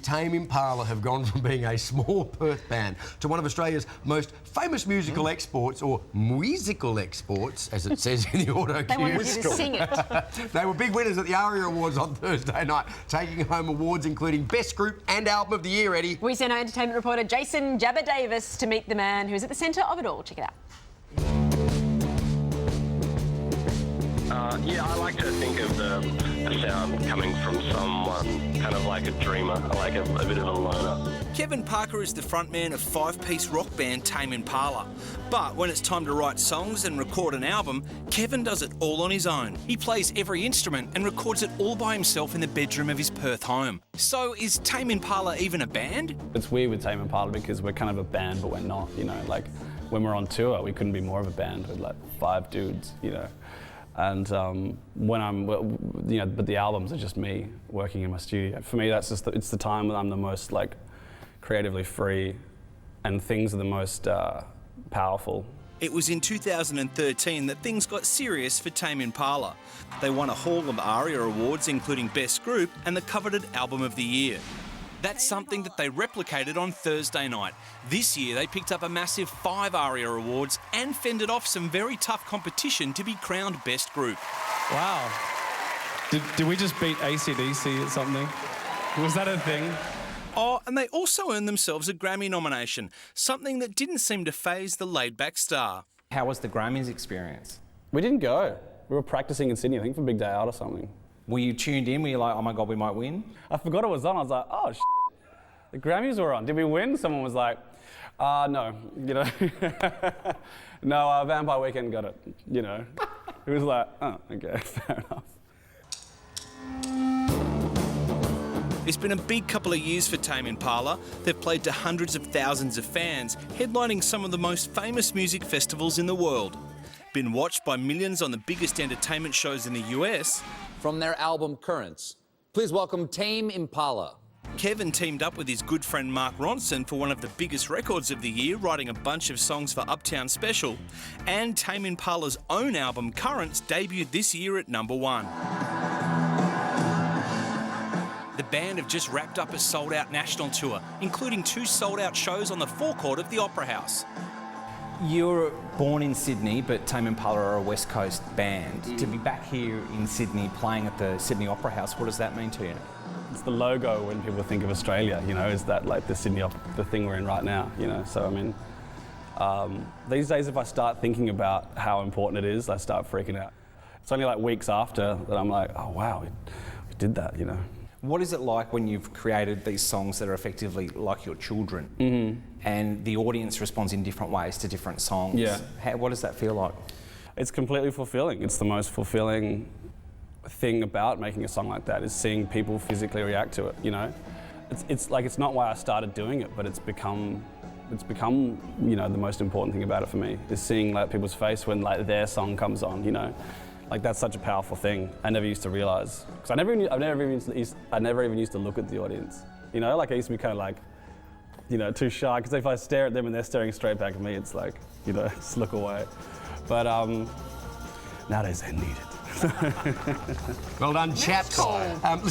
Tame Impala have gone from being a small Perth band to one of Australia's most famous musical exports, or musical exports, as it says in the auto They cue. wanted you to sing it. They were big winners at the ARIA Awards on Thursday night, taking home awards including Best Group and Album of the Year, Eddie. We sent our entertainment reporter Jason Jabba Davis to meet the man who's at the centre of it all. Check it out. Yeah, I like to think of the sound coming from someone kind of like a dreamer, like a bit of a loner. Kevin Parker is the frontman of five-piece rock band Tame Impala. But when it's time to write songs and record an album, Kevin does it all on his own. He plays every instrument and records it all by himself in the bedroom of his Perth home. So is Tame Impala even a band? It's weird with Tame Impala because we're kind of a band, but we're not, you know. Like, when we're on tour, we couldn't be more of a band with like 5 dudes, you know. And when but the albums are just me working in my studio. For me, that's just it's the time when I'm the most like creatively free, and things are the most powerful. It was in 2013 that things got serious for Tame Impala. They won a haul of ARIA awards, including Best Group and the coveted Album of the Year. That's something that they replicated on Thursday night. This year, they picked up a massive 5 ARIA awards and fended off some very tough competition to be crowned Best Group. Wow. Did we just beat AC/DC at something? Was that a thing? Oh, and they also earned themselves a Grammy nomination, something that didn't seem to faze the laid-back star. How was the Grammys experience? We didn't go. We were practicing in Sydney, I think, for Big Day Out or something. Were you tuned in? Were you like, oh my God, we might win? I forgot it was on. I was like, oh, shit. The Grammys were on. Did we win? Someone was like, no, you know. No, Vampire Weekend got it, you know. It was like, oh, okay, fair enough. It's been a big couple of years for Tame Impala. They've played to hundreds of thousands of fans, headlining some of the most famous music festivals in the world. Been watched by millions on the biggest entertainment shows in the US. From their album Currents, please welcome Tame Impala. Kevin teamed up with his good friend Mark Ronson for one of the biggest records of the year, writing a bunch of songs for Uptown Special. And Tame Impala's own album Currents debuted this year at #1. The band have just wrapped up a sold-out national tour, including 2 sold-out shows on the forecourt of the Opera House. You're born in Sydney, but Tame Impala are a West Coast band. To be back here in Sydney playing at the Sydney Opera House, what does that mean to you? It's the logo when people think of Australia, you know, is that like the the thing we're in right now, you know. So, I mean, these days if I start thinking about how important it is, I start freaking out. It's only like weeks after that I'm like, oh wow, we did that, you know. What is it like when you've created these songs that are effectively like your children, and the audience responds in different ways to different songs? Yeah. What does that feel like? It's completely fulfilling. It's the most fulfilling thing about making a song like that, is seeing people physically react to it, you know? It's like, it's not why I started doing it, but it's become, you know, the most important thing about it for me, is seeing like people's face when like their song comes on, you know? Like, that's such a powerful thing. I never used to realise, because I never even used to look at the audience. You know, like I used to be kind of like, you know, too shy, because if I stare at them and they're staring straight back at me, it's like, you know, just look away. But nowadays they need it. Well done, chaps. Listen.